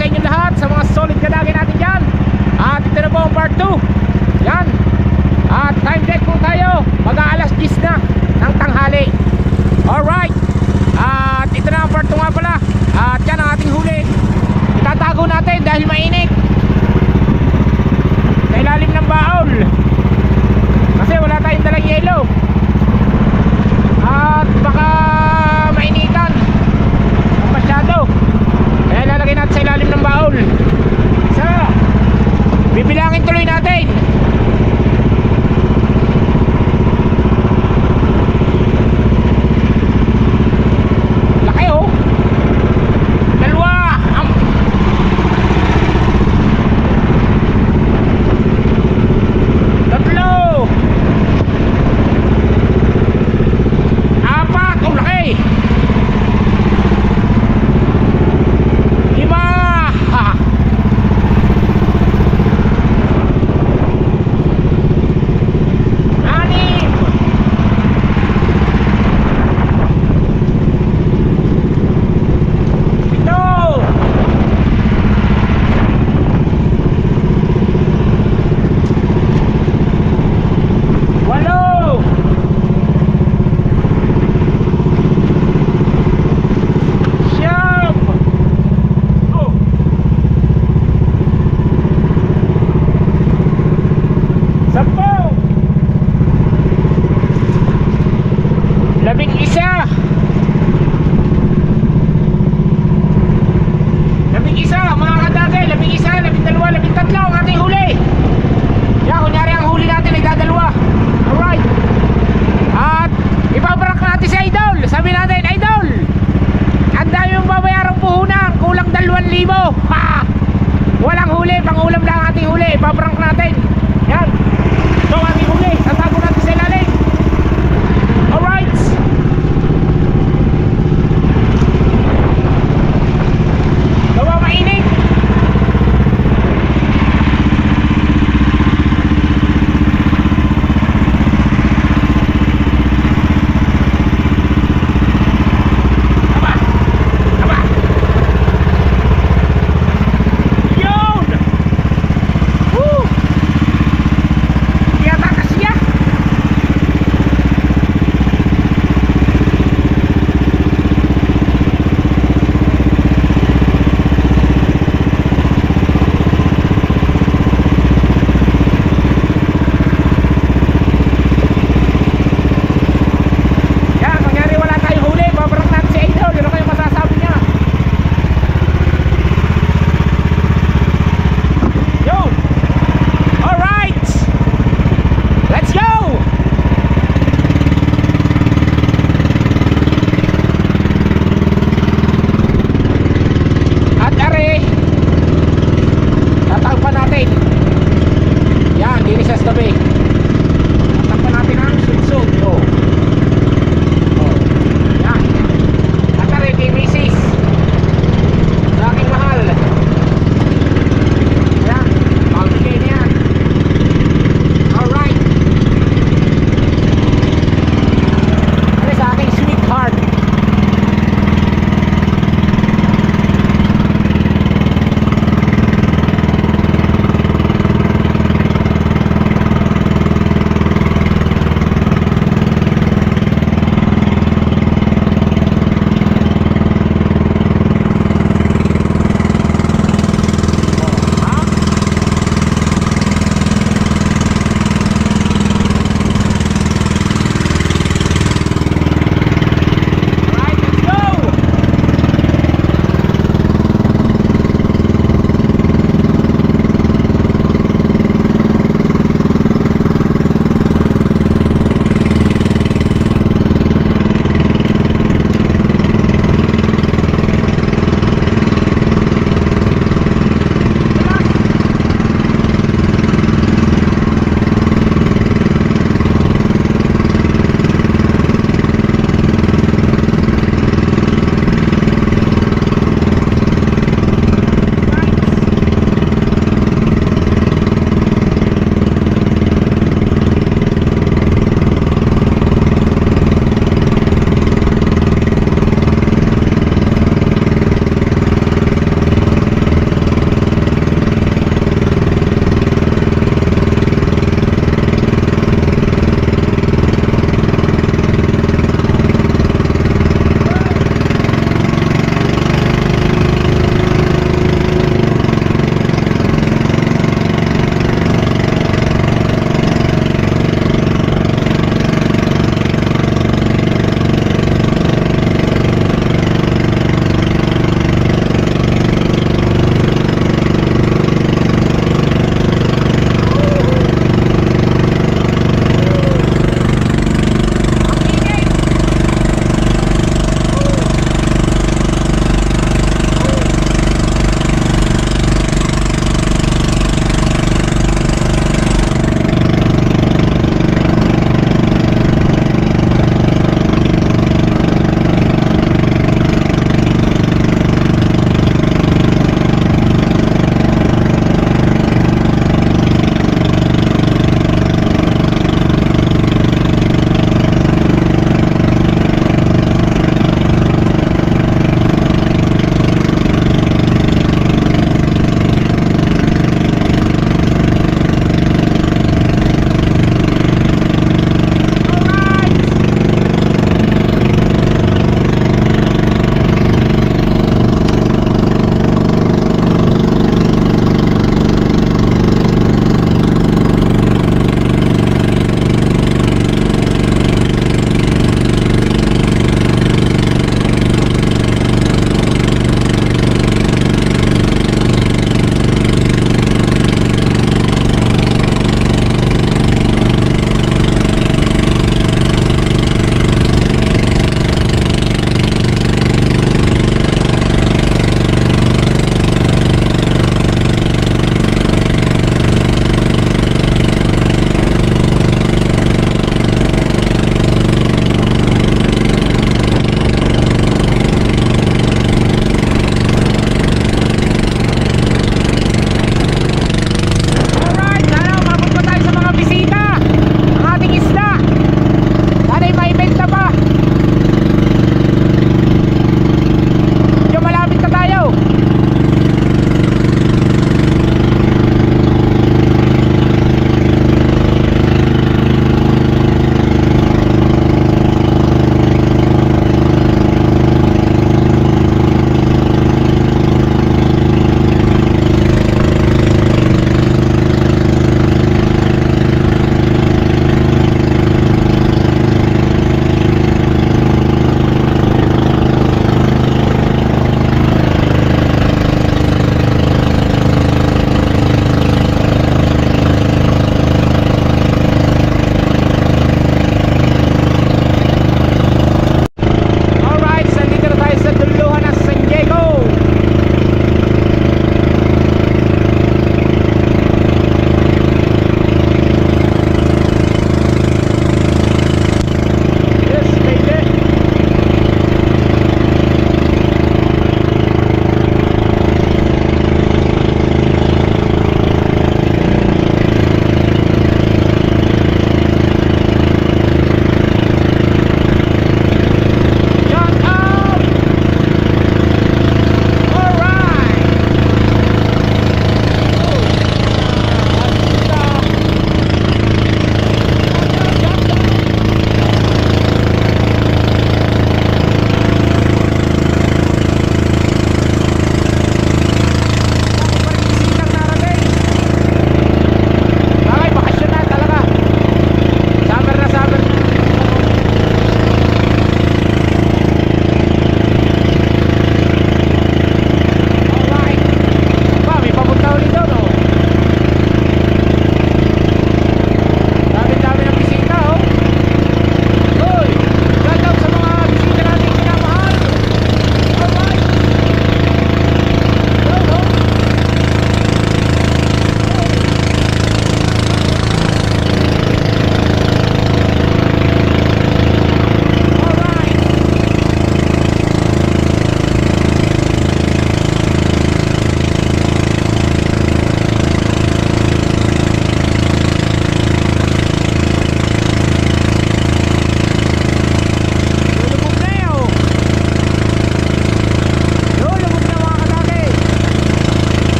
sa inyo lahat, sa mga solid kadagi natin dyan. At ito na po ang part 2. Yan. At time check po tayo, mag-aalas 10 na ng tanghali. Alright. At ito na ang part 2 nga pala. At yan ang ating huli. Itatago natin dahil mainit sa ilalim ng baol, kasi wala tayong dalang yelo. At baka mainitan masyado, kaya lalagay natin sa ilalim ng baol. So, bibilangin tuloy natin. Laki oh. Dalawa. Tatlo. Apat. Oh, laki. Lima. Anim. Pito. Walo. Siyam. Oh. Sampo. Labing isa. Labing isa, mga kadagay. Labing isa, labing dalawa, labing tatlo ang ating huli. Yan, kunyari ang huli natin ay dadalwa. Alright. At ipabarak natin si Idol. Sabi natin, Idol, ang dami mong babayarang puhunan, kulang 2,000. Ha! Walang huli, pang-ulam lang ang ating huli. Ipabarak natin. Yan. So, ang ating huli, tatago natin sa ilalim. Alright.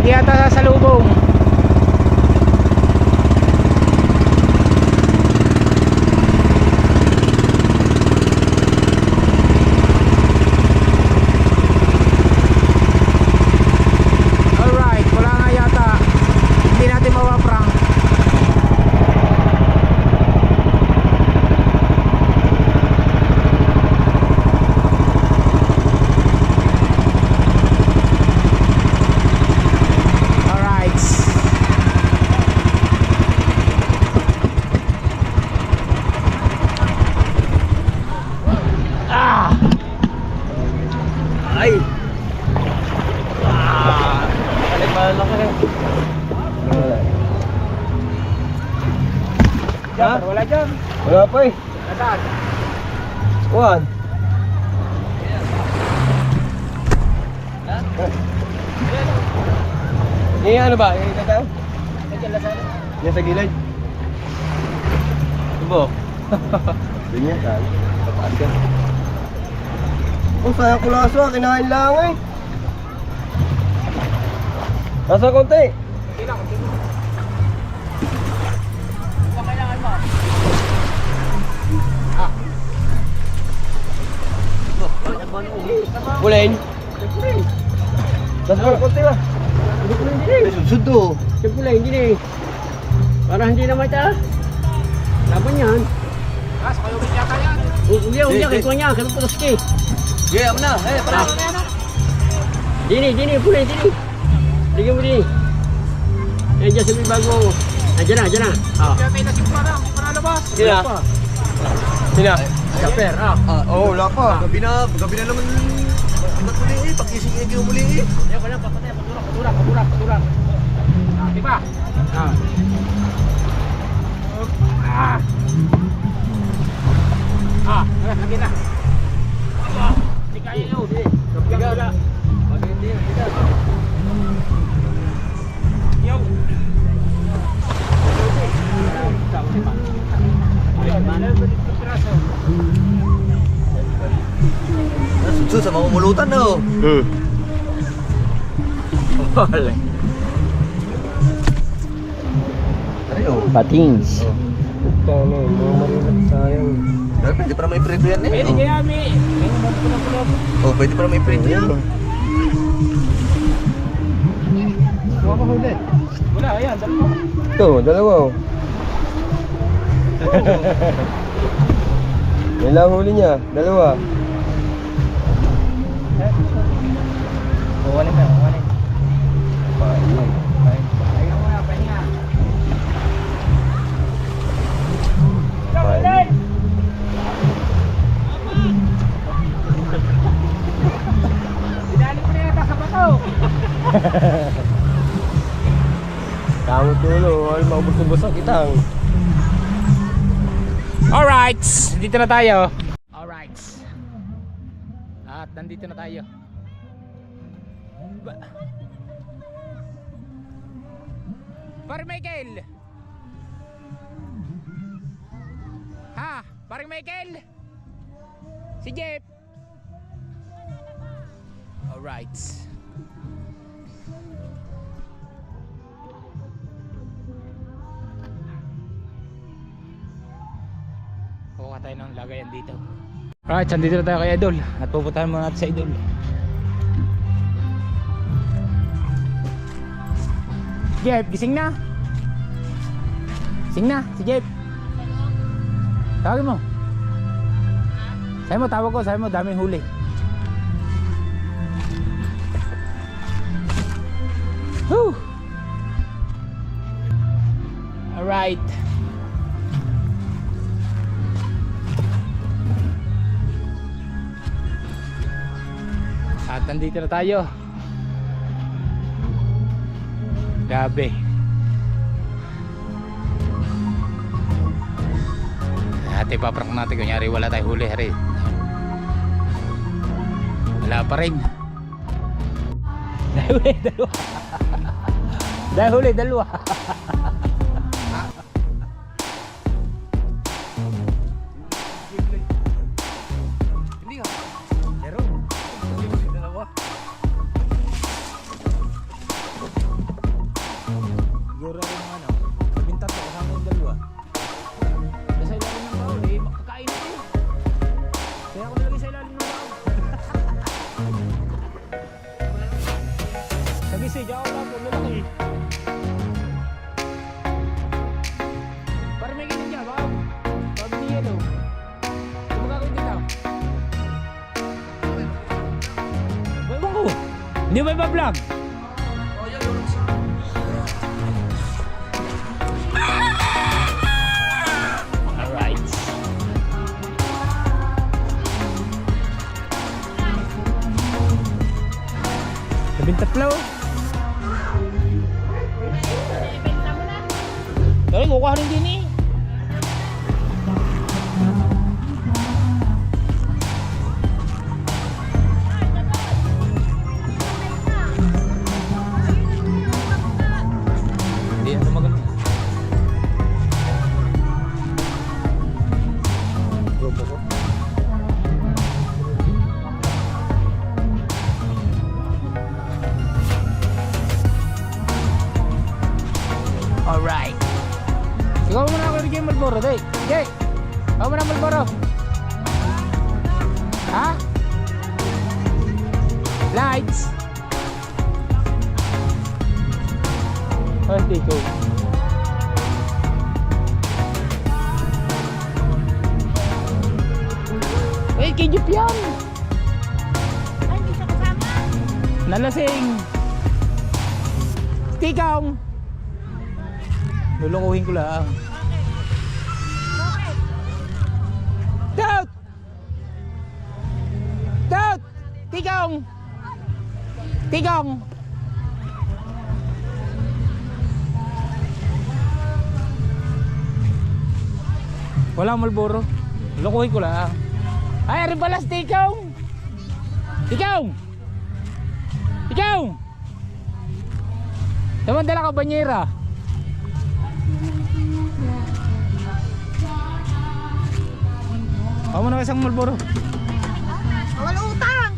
Hindi yata sasalubong. Alright, wala nga yata. Hindi natin mawaprank. Ay! Balik ba lang kayo? Ha? Wala dyan. Wala pa eh. Nasaan? Juan. Yung ano ba? Yung kakao? Yan sa gilid. Subo. Ganyan ka. Pataan ka. Oh, sayang kulaso. Kinain lang eh. Nasa konti. Pulain. Nasa konti ba? Hindi pulain din eh. Susud to. Yung pulain din eh. Para hindi na mata. Laban yan. Ah, sa kayo yata yan. Uliya, kaya niya. Kaya putos ka eh. Yeah, na. Eh, para. Dini, pulay, dini. Tignan mo dini. Ayan dyan sabi bago. Ayan na. Ah. Kaya tayo nasimpa na, hindi pa nalabas. Sina? Sina? Kaper, Oo, wala pa. Gabi na naman. Ba't muli eh? Pakising eh, kayo muli eh. Kaya wala, papatay, paturak. Diba? Lagi na. Hindi kaya yun. Kapila. Maganda yun, kita. Yo. Nasudso sa mamumulutan na oh. Wala. Ay oh. Patings. Tama, mga marilat sayang. Pwede para may prito yan eh. Pwede kaya may pulang-pulang. Oh, pwede para may prito yan. Huwag ka huli. Wala, ayan, dalawa. Ito, dalawa oh. Yan lang huli niya, dalawa. Kuwanin ka, kuwanin. Ayaw mo na, pahinga. Dinali ko na yata sa bato. Tamo tulo, ay maubos-ubos kitang. Alright, dito na tayo. Alright. At nandito na tayo. Pare Michael. Ha, Pare Michael. Si Jeff. Alright. Kuha tayo ng lagayan dito. Alright, andito na tayo kay Idol. At pupuntahan muna natin sa Idol. Jeff, gising na? Gising na, si Jeff. Tawagin mo. Sabi mo, daming huli. Whew. Alright. At nandito na tayo. Grabe. At ipaprank natin kunyari wala tayong huli. Hari. Wala pa rin. Dahil huli dalawa. Hindi nga. Meron. Dalawa. Nag-isig ako lang po, lalaki. Para may ganun dyan, baka pabigyan o. Ano magagawin dito? Ewan ko. Hindi mo ipa-vlog? Alright. Labing-tatlo. Ay, kukuha rin din eh. Hindi na magano. Grupo ko. Alright. Ikaw muna ako bigyan Malboro, day. Jay. Ikaw muna Malboro. Ha? Lights. Hindi ko. Eh, kidjup yan. Ay, hindi siya kasama. Nalasing. Tikang. Lulukuhin ko lang. Bakit? Doubt! Doubt! Tikang! Tikang! Walang Malboro. Lulukuhin ko lang. Ay, ari balas, tikang! Tikang! Tikang! Damandala ka banyera. Ako na isang Malboro. Wala utang.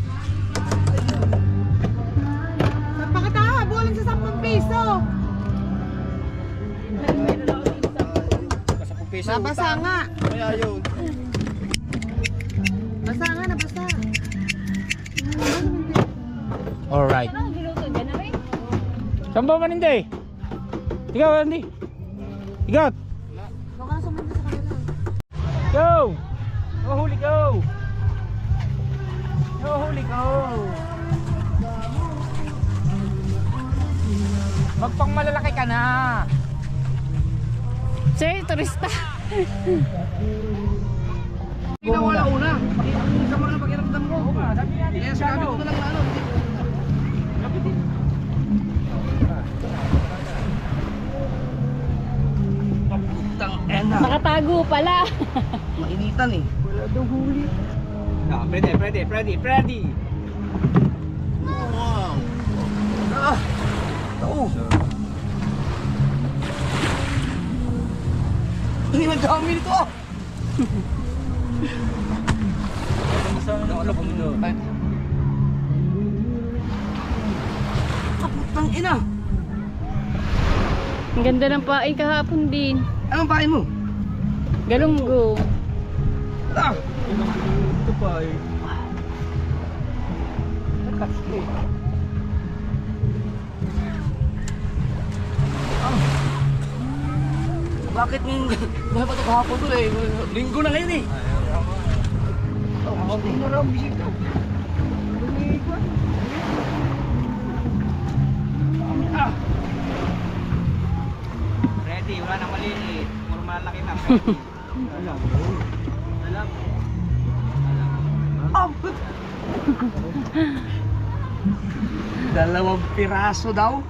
Napakatawa, buwalan sa 10 piso. Nabasa nga. Kaya yun. Basa nga, nabasa. Alright. Ano ang giluto dyan na rin? Saan ba man hindi? Ikaw, Andy. Ikaw. Baka sumunod sa kanila. Go! Huli go! Huli go! Magpang malalaki ka na! Sir, turista. Wala una. Sama na pakiramdam ko. Kaya sabi ko lang na ano. Putang ena. Nakatago pala. Mainitan eh. Wala daw huli. Freddy. Wow. Ah. Oo. Ay, ang dami nito ah. Putang ina. Ang ganda ng pain kahapon din. Anong pain mo? Galunggo. Ah. Ito pa eh. Bakit ngayon? Dapat ito kahapon to eh. Linggo na ngayon eh. Hindi na lang bisita. Ready, wala nang maliit. Puro malaki na. Dalawang piraso daw.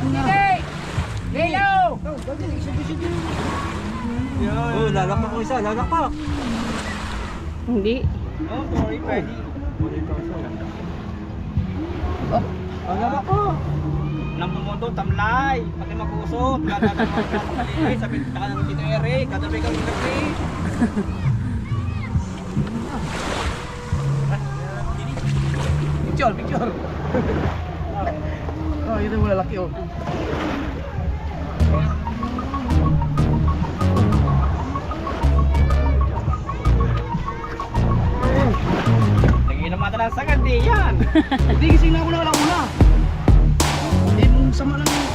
Hey! Lilo! Oh, lalakpak ko isa, lalakpak. Hindi. Oh, sorry, Freddy. Lalakpak. Nang pumunto, tamlay. Pati makusot. Lalagay mo ka maliit. Sabi ka ng Tito Eric. Katabi ka ng Eric. Picture. Oh, ito mo lalaki oh. Hindi, gising na ako na una. Eh, nung sama lang yung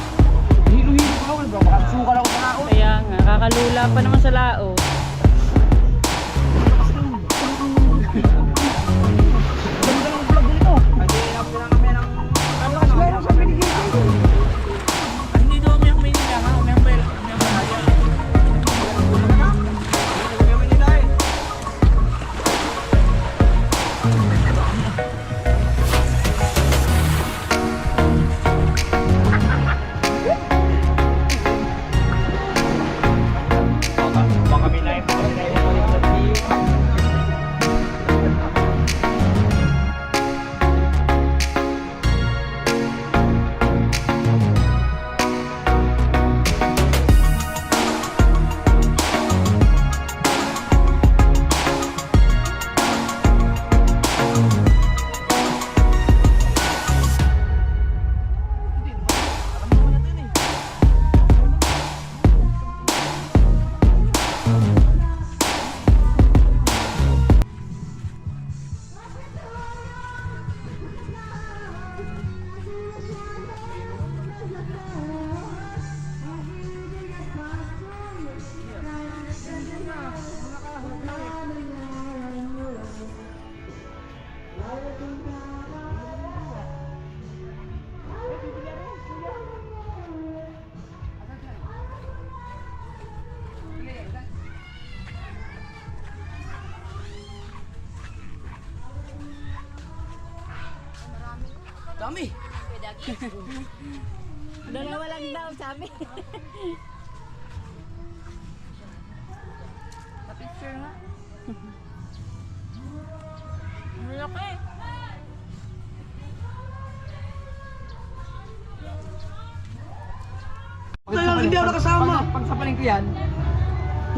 hilo-hilo pa ako. Baka sukal ako sa ako. Kaya nga, kakalula pa naman sa lao. Ganda ng vlog nito. Hindi, napilang kami ng... Ano, meron sa binigay ko. Hindi daw umiyak may nila nga. Umiyak ba yun? Umiyak ba tayo? Umiyak ba nila eh? Baka kami na yung dami. Dalawa lang daw, sabi. Pa-picture nga. Malaki. Kaya hindi ako nakasama. Pag sa palengke yan.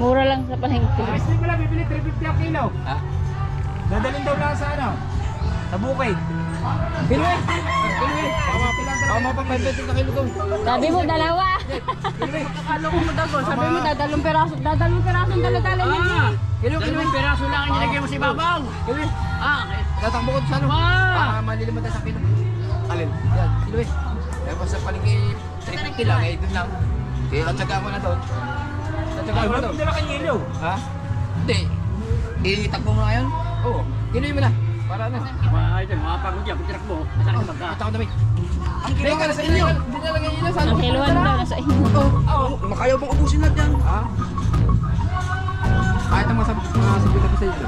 Mura lang sa palengke. Wrestling pala, bibili 350 ang kilo. Ha? Dadalhin daw lang sa ano? Sa bukay. Kilo eh. Kilo eh. Tama pa 5 na kilo doon. Sabi mo, dalawa. Akala ko mo dago. Sabi mo, dadalong peraso ang dala-dala niya. Kilo eh. Peraso lang ang nilagay mo sa ibabaw. Kilo eh. Okay. Tatakbo ko sa ano? Malilimot tayo sa kilo. Alin? Yan. Kilo eh. Kaya pa sa palengke 350 lang eh. Doon lang. Kaya tatsaga ko na doon. Tatsaga ko na doon. Dala kang kilo. Ha? Hindi. Itakbo mo na ngayon? Oo. Kiloy mo na. Para ano? Mapagod yan, pagtirak mo. Masakit sa magka. Takot na may. Ang kilo ka na sa inyo. Dinalagay nyo sa Ang kiluhan daw nasa inyo. Oo. Makayaw pang ubusin lahat yan. Ha? Kahit ang masabi ko sa inyo.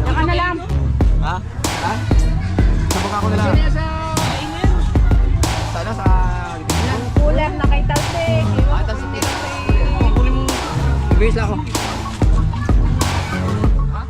Saka na lang. Ha? Ha? Sabak ako na lang. Sa ano? Sa... Kulang na kay Talsik. Ata sa tira. Kukunin mo. Ibigay lang ako. Ha?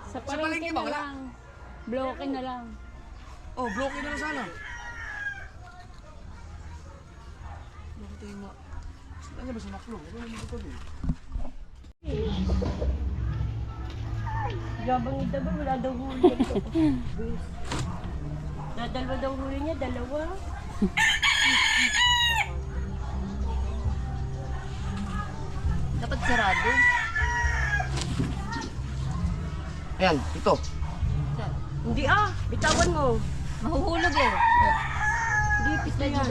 Sa palengke palengke ba na wala? lang. Bloke na lang. Oh, bloke na lang sana. Bakit tayo ma... Ano ba sa maklo? Ano naman ito doon? Gabang ito ba? Wala daw huli. Dadalwa daw huli niya, dalawa. Dapat sarado. Ayan, ito. Hindi bitawan mo. Mahuhulog eh. Hindi, pista yan.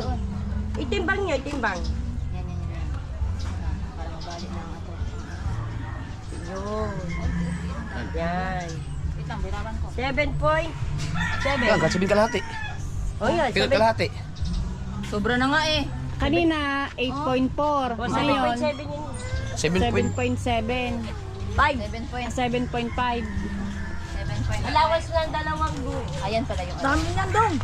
Itimbang niya, itimbang. Yan. Para mabali na ang ato. Yun. Yan. Wait lang, binaban ko. 7.7. Ayan, kasabing kalahati. Oh, yan. Pigat kalahati. Sobra na nga eh. Kanina, 8.4. Oh, Ngayon, 7.7 yun. 7.7. 7.5. 7.5. 7.5. Allowance na ang dalawang buo. Ayan pala yung Dami yan dong.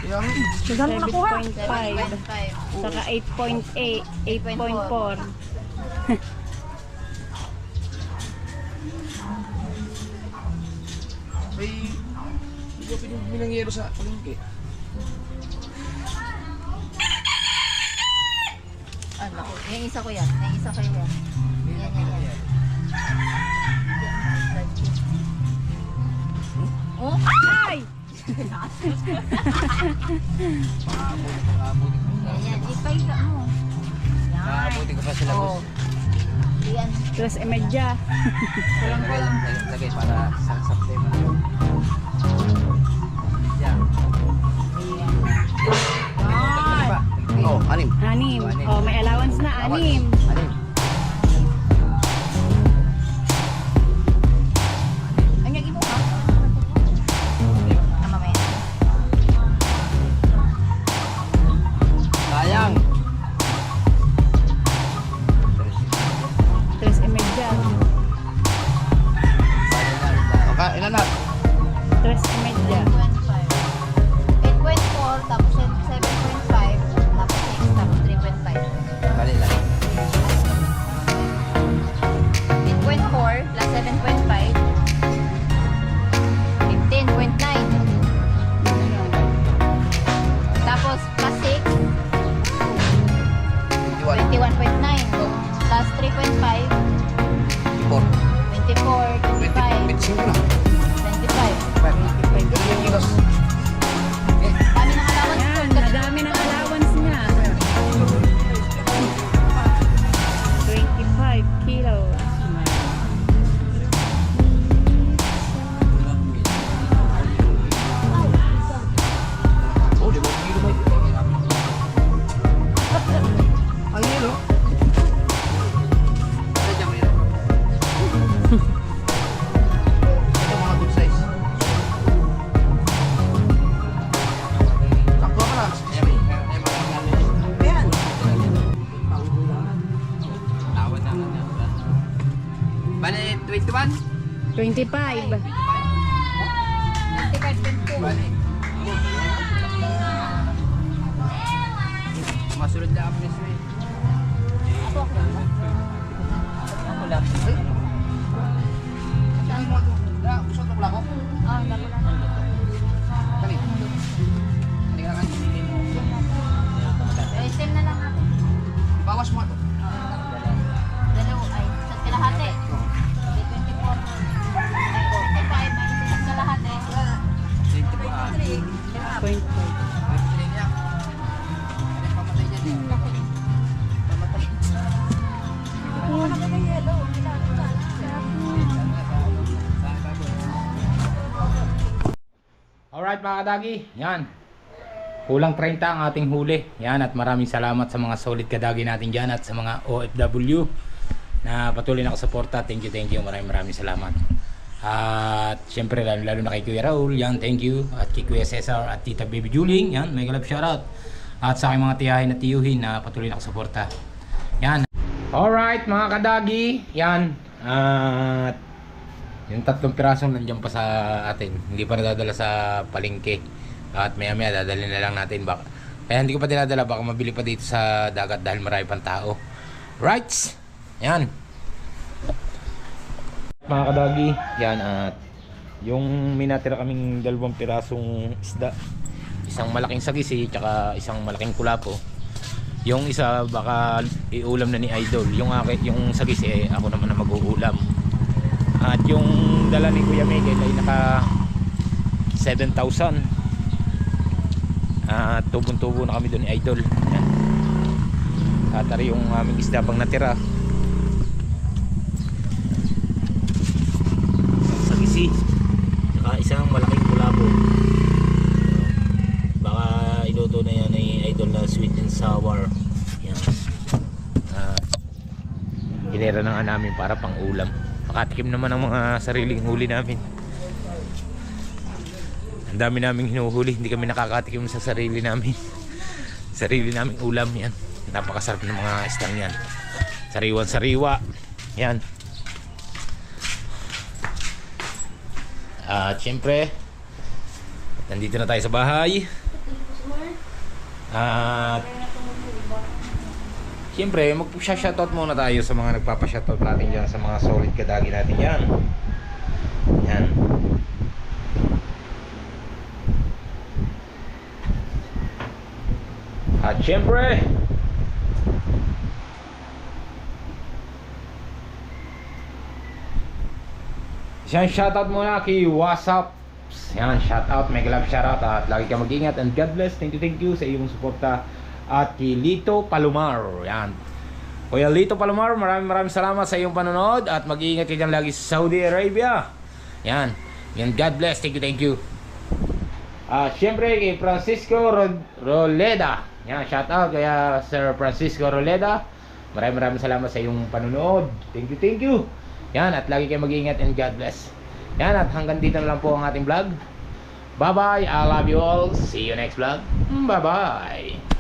Ayan. 7.5. 7.5. Saka 8.8. 8.4. Hindi ko pinangyero sa palengke. Ano ko? Yung isa ko yan. Yung isa ko yan. Yan. Oh? Ay! Yan. Ipahita mo. Yan. Nakabuti ko pa sila boss. Yan. 3.5. Lagay para sa September. Yan. Oh, 6. 6. Oh, may allowance na. 6. 6. Ang yagi mo ha? Mamaya. Sayang. 3.5. Okay, ilan na? 3.5. 8.4 tapos 7.5 tapos 6 tapos 3.5. Bali lang. 8.4 plus 7.5 15.9 tapos plus 6 21. 21.9 plus 3.5 24 25 25 na. 25 25 kilos. kami ng allowance Yan, madami ng allowance niya. 25 kilos. Oh, 5 kilo may. Ang hilo. Ito mga good size. Sakto ka lang. Ayan. Bale, 21? 25. 25.2 Bale. Masulod na ang presyo eh. Ako lang. Ay. Saan mo ito? Usap na pala ko? ah dapat na Kali. Kali ka kan. same na lang natin Bawas mo ito. dalawa ay sa kalahati 24 45 minus sa kalahati 25. Alright mga kadagi, yan. Kulang 30 ang ating huli. Yan, at maraming salamat sa mga solid kadagi natin dyan at sa mga OFW na patuloy na kasuporta. Thank you. Maraming salamat. At syempre lalo na kay Kuya Raul, yan, thank you. At kay Kuya Cesar at Tita Baby Juling, yan, mega love shoutout. At sa aking mga tiyahin at tiyuhin na patuloy na kasuporta. Yan. Alright mga kadagi, yan. At yung 3 pirasong nandiyan pa sa atin, hindi pa nadadala sa palengke. At maya maya dadalhin na lang natin Kaya hindi ko pa dinadala, baka mabili pa dito sa dagat dahil marami pang tao. Right? Yan. Mga kadagi, yan at yung minatira kaming 2 pirasong isda. Isang malaking sagisi, tsaka isang malaking kulapo. Yung isa baka iulam na ni Idol. Yung sagisi ako naman na mag-uulam. At yung dala ni Kuya Miguel ay naka 7,000. Tubong-tubo na kami doon ni Idol. Yan. At ari yung aming isda pang natira. Sagisi. Saka isang malaking kulabo. Baka iluto na yan ni Idol na sweet and sour. Yan. Hinera na nga namin para pang ulam. Nakatikim naman ang mga sariling huli namin. Ang dami naming hinuhuli, hindi kami nakakatikim sa sarili namin. Sarili naming ulam yan. Napakasarap ng mga istang yan. Sariwan sariwa. Yan. At syempre, nandito na tayo sa bahay. At syempre, mag-shoutout muna tayo sa mga nagpapa-shoutout natin dyan, sa mga solid kadagi natin yan. Yan. At syempre, isang shoutout muna kay WhatsApps. Yan, shoutout, mega love shoutout. At lagi ka mag-ingat and God bless. Thank you sa iyong suporta. At kay Lito Palomar. Yan. Kuya Lito Palomar, maraming salamat sa iyong panonood. At mag-iingat ka dyan lagi sa Saudi Arabia. Yan. Yan, God bless. Thank you. At syempre kay Francisco Roleda. Yan, shout out kaya Sir Francisco Roleda. Maraming salamat sa iyong panonood. Thank you. Yan, at lagi kayo mag-iingat and God bless. Yan, at hanggang dito na lang po ang ating vlog. Bye bye, I love you all. See you next vlog. Bye bye.